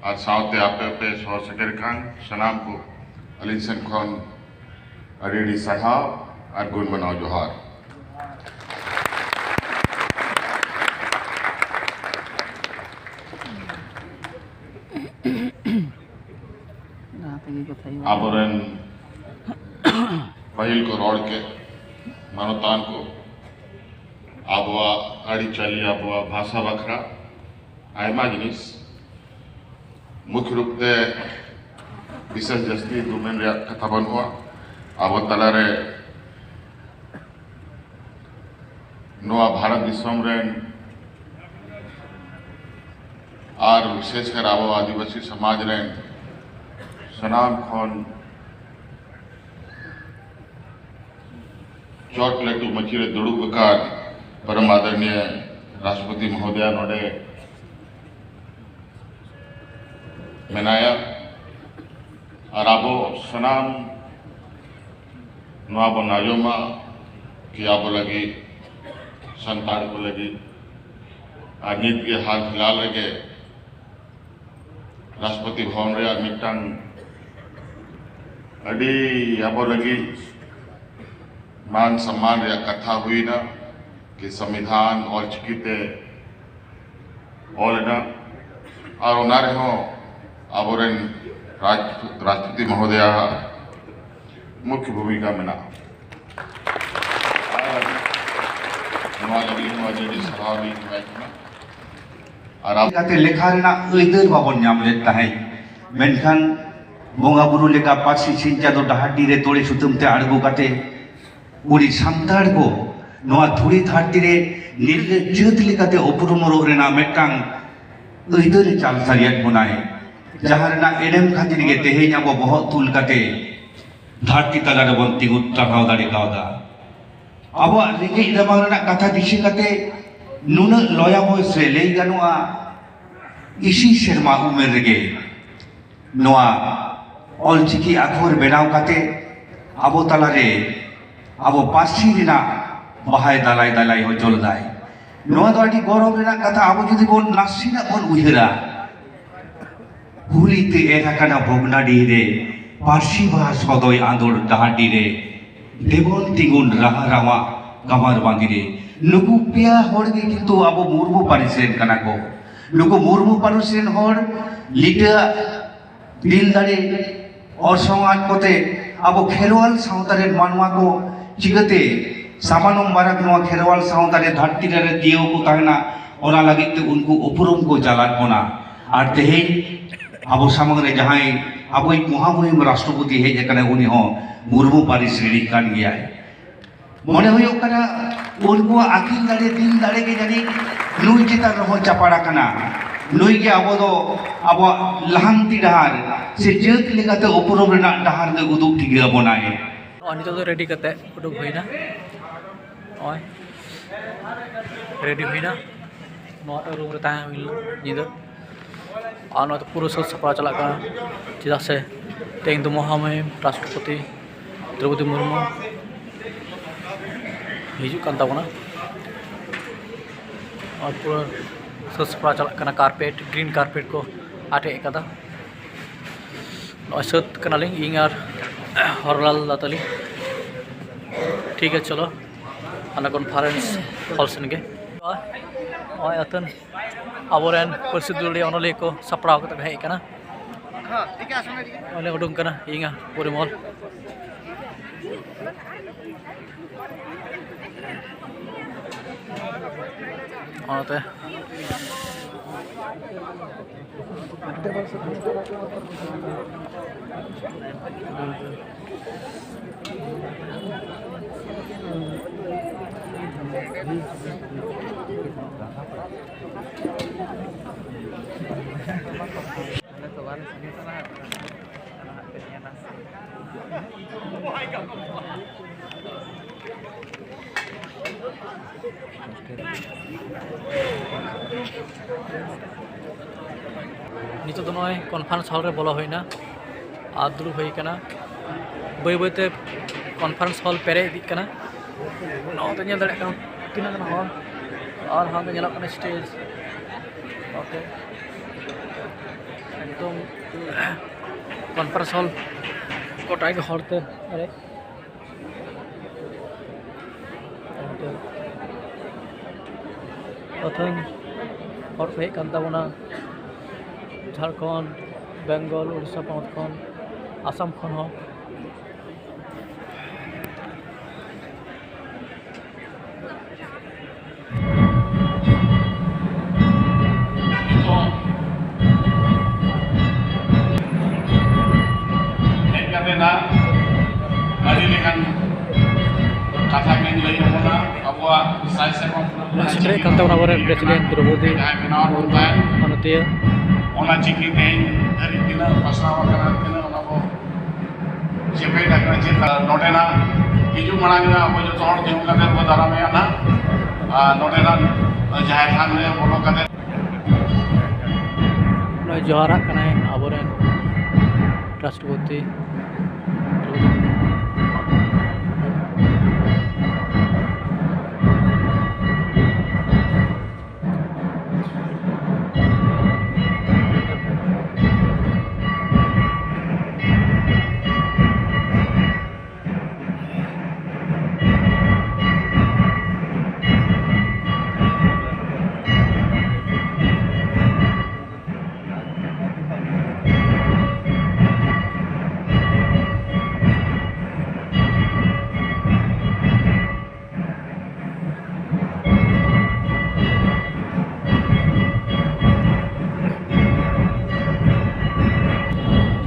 और साउते आपे पे सौ सकेर खान सनाम को अली सन खान अरेडी सहाब और गुण मनाओ जोहार आबरन पहिल को रोड के मानवतान को आबवा आड़ी चाली आबवा भाषा बखरा आयमा जिनिस मुख्य रूप से विशेष जस्ती दुमेन कथा बनवा अब तलारे नोआ भारत दिसम रेन और विशेषकर आबो आदिवासी समाज रेन सनाम खन चोट लटू मचीरे दुड़ू बकार परम आदरणीय राष्ट्रपति महोदय नोडे मेनाया और आबो सनाम नवाबो नाजोमा कि आबो लगी संताड़ को लगी नीत के हाल फिलहाल रखे राष्ट्रपति भवन रे मिट्टांग अड़ी आबो लगी मान सम्मान रे कथा हुई ना कि संविधान और चिकिते और ना और उनारे हो आबोरेन राष्ट्रपति महोदय मुख्य भूमिका में ना और लेखा अदर बाबन नाम लेता है मेनखान बोंगा बुरु लेका पासी सिंचा दो डहाटी रे तोड़े सुतमते आड़गो काते उड़ी सान्ताड़ को नोआ धुड़ी धारती रे नील जत लेकाते उपरुम रो रेना मेटांग अदर चाल सारियात बनाए जहां रेना एनेम खातिर गे तेहेñ आबो बहुत तुल काते धारती तला रे बन तिगु तकाव दाड़े कावदा आबो रेगे इदामां रेना कथा दिशे काते नुना लया बयस रे लई गानुआ इसी सेरमा उमेर रेगे नोआ ऑलचिकी आखर बेनाव काते आबो तला रे आबो पासी रेना बाहाय दालाय दालाय हो जलदाय नोआ दो आडी गौरव रेना कथा आबो जुदि बोन नासिना बोन उहिरा हुलीते एराकाना भोगनाडी रे पार्सी भाषा सदय आंदोल डहाडी रे देवन तिगुन राहा रामा कमार बांदी रे नुकु पिया होड़ गे किंतु आबो मुर्मु पारिसेन कना को नुकु मुर्मु पारिसेन होड़ लिटा दिल दाड़े और समाज कोते आबो खेरवाल सावतारे मानवा को चिगते सामानम बारक नोआ खेरवाल सावतारे धरती रे दियो को ताहना ओना लगित ते उनको उपरुम को जालात बोना और तेहेñ आबो सामने रे जहां आबो महामहिम राष्ट्रपति हेज कने उनी हो मुर्मु पारिस रे कान गया मने होयो कना उनको आकिल दाड़े दिल दाड़े के जानी नुई चिता रहो चापाड़ा कना नुई के आबो दो आबो लहांती डहार से जत लेकाते उपरुम रेना डहार दे उदुक ठिगे बनाए नितो दो रेडी कते उडुक होइना ओय रेडी होइना नोटा रूम रे ताहे होइल निदो और नोट पूरा सब सपड़ा चला का चेदा से तें दो महामहिम राष्ट्रपति द्रौपदी मुर्मू हिजू कान ताबोना और पूरा सब सपड़ा चला कना कारपेट ग्रीन कारपेट को आटे कदा नोसत कनालिंग इंगार हरलाल दातली ठीक है चलो आना कॉन्फ्रेंस हॉल सनगे ओय अतन आबोरेन परिषदुलिया ओनले को सपड़ाव कते हेय कना हां ठीक है सुने दी ओले उडुंग कना इंगा परिमल आते नितो तो नय कॉन्फ्रेंस हॉल रे बोला होइना आ दुरु होई कना बय बयते कॉन्फ्रेंस हॉल पेरे इदी कना नो तो नेल दड़े कना तिना कना हॉल और हां तो नेला कना स्टेज ओके एकदम कॉन्फ्रेंस हॉल गोटा के हरते अरे अथन हर पे हेज कान ताबोना झारखंड बेंगल उड़ीसा पनत खन आसाम खन हो सेटरे कान ताबोना आबोरेन प्रेसिडेंट द्रौपदी माननीय ओना चिकी तेन धरी तिना पासनाव करा तिना ओना को जेपे डाकरा चिता नोटेना हिजु मांग अब जो तोड़ देउ कते को दारामे ना नोटेना जाय थान रे बोलो कते नय जोहारा कनाय आबोरेन राष्ट्रपति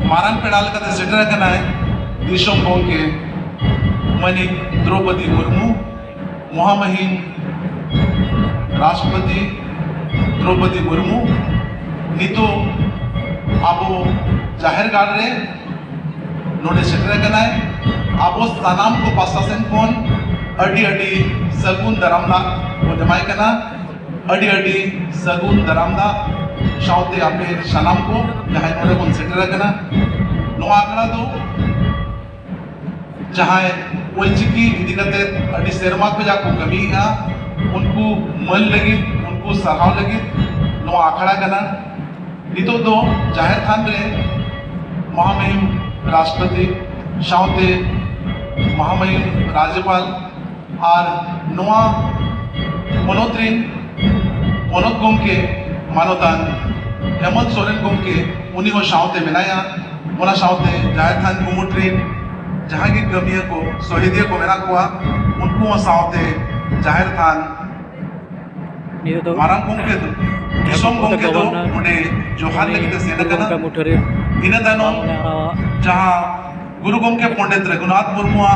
मारन पेड़ाल का सेटर करना है दिशों के मनी द्रौपदी मुर्मू महामहिम राष्ट्रपति द्रौपदी मुर्मू नितो अब जाहिर गाड़ रे नोडे सेटर करना है अब सानाम को पासासन कौन अडी अडी सगुन दरामदा वो जमाई करना अडी सगुन दरामदा शाउते आपे सनाम को जहाँ नोडे कौन सेटर करना नोआ आंकड़ा दो जहाँ ओलचिकी इदिकते अडी सेरमा पे जाको कमी है उनको मन लगी उनको सराव लगी नोआ आंकड़ा करना नितो दो जाहिर थान रे महामहिम राष्ट्रपति शाउते महामहिम राज्यपाल और नोआ मनोत्रिन मनोत गोमके मानोतान हेमंत सोरेन गोमके उन्हीं को शाउते बनाया उना शाउते जाहिर थान कुमुट्रिन जहाँ की कमियों को शहीदियों को मेरा हुआ उनको साउते जाहिर थान मारंग गोमके दिसोम गोमके दो उन्हें जोहार लगी सेना करना इन दानो जहाँ गुरु गोमके पंडित रघुनाथ मुर्मू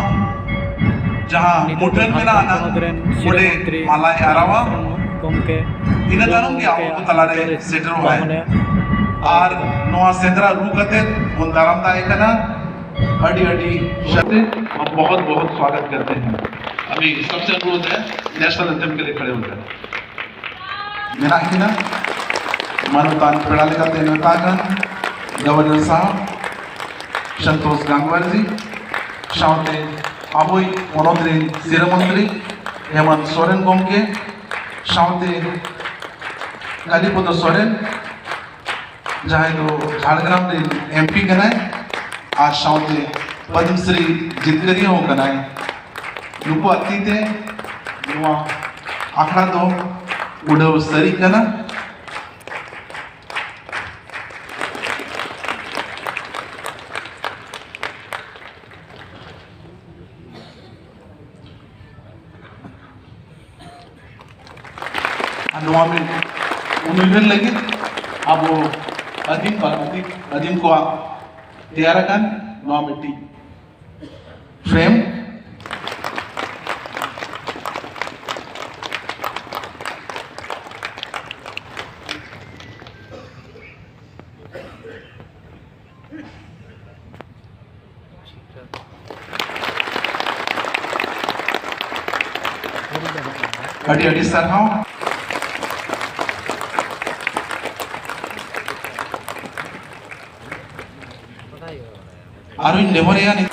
जहाँ मुठन में ना आना उन्हें माला यारावा इन दानो की आपको तलारे सेटर हुआ है और नोआ सेंद्रा रू कते उन दाराम दाए करना अड़ी अड़ी शब्द हम बहुत बहुत स्वागत करते हैं। अभी सबसे अनुरोध है नेशनल एंथम के लिए खड़े होकर मेरा ही ना मानवतान प्रणाली का तेनतागन गवर्नर साहब संतोष गंगवार जी शांते अबोई मनोत्रिन सिरमंत्री हेमंत सोरेन गोमके शांते कालीपद सोरेन जहाँ तो झारग्राम एमपी कनाए आज शांते पद्मश्री जितकरी हो कनाए नुको अतीते नुआ आखड़ा दो उड़व सरी कना नुआ में उन्हें लगी अब वो अदीम को तैयार कर नौ मिट्टी फ्रेम अड़ी अड़ी सर हाँ आरुन लेमोरिया ने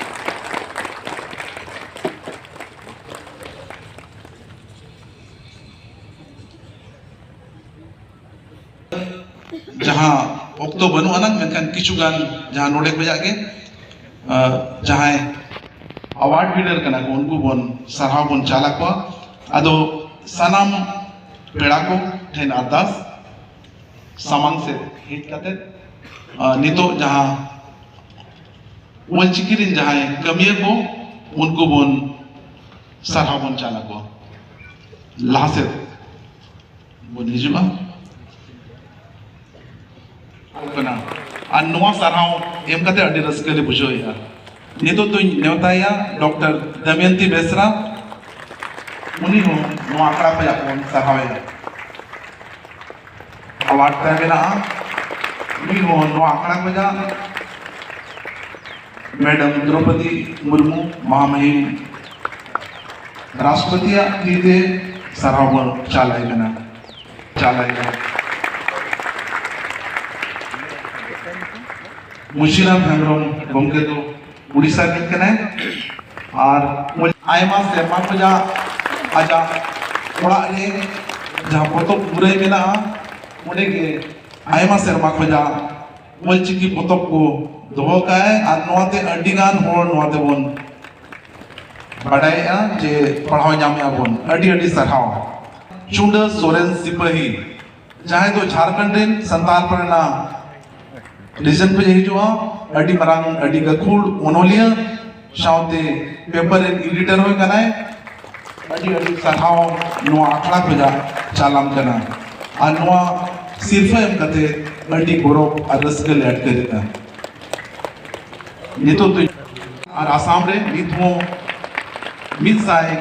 जहाँ ऑक्टो बनु अनंग मेनखान किचुगान जहां नोडे बजागे जहां अवार्ड विनर कना को उनको बोन सरहाव बोन चाला को अदो सनाम पेड़ा को ठेन अरदास सामांग से हिट करते नितो जहां वंचिकिरिन जहां कमिया को उनको बोन सरहाव बोन चाला को लासे बोन हिजुआ कना और नवा सरहाव एम कते अडी रस्कले बुझोया नितो तो नेवताया डॉक्टर दमयंती बेसरा उन्हीं हो नवा आंकड़ा पे अपन सरहावे अवार्ड तय बेना उन्हीं हो नवा आंकड़ा पे जा मैडम द्रौपदी मुर्मू महामहिम राष्ट्रपति दीदे सरहाव चालायना मुशीराम हेम्ब्रम गमके तो उड़ीसा के कने और आयमा सेमा पजा आजा ओड़ा रे जहां पोतोब पूरे मेना ओने के आयमा सेमा पजा वलचिकी पोतोब को दोहो काए और नोते अडिगान होर नोते बोन बड़ाया जे पढ़ाव जामिया बोन अडी सरहाव चुंड सोरेन सिपाही जहां तो झारखंड रेन संताल परना रीजन पे हिजुआ अडी मरांग अडी गखुड़ ओनोलिया साउते पेपर एडिटर होय कनाय अडी सरहाव नोआ आखड़ा पे चालाम कना आ नोआ सिर्फ एम कते अडी गौरव और रसगल ऐड करता नितो तो और आसाम रे निथो मिसाय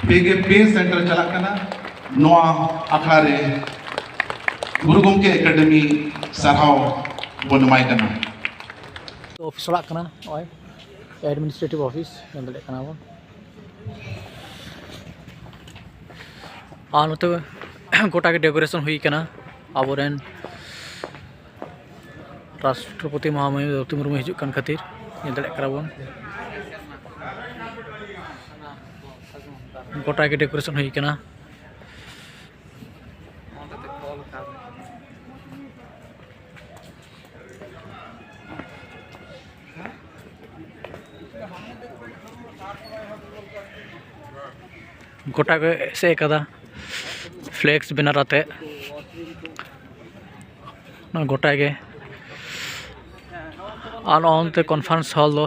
पेगे पे सेंटर चला कना नोआ आखड़ा रे गुरु गोमके एकेडमी सरहाव बनमाय कना तो ऑफिस ओड़ा कना ओय एडमिनिस्ट्रेटिव ऑफिस नंदले कना बन नोते गोटा के डेकोरेशन हुई कना आबोरेन राष्ट्रपति महामहिम द्रौपदी मुर्मू हिजुक कन खातिर नंदले कना बन गोटा के डेकोरेशन हुई कना गोटा के से कदा फ्लेक्स बैनर आते गोटा के आन ऑन ते कॉन्फ्रेंस हॉल दो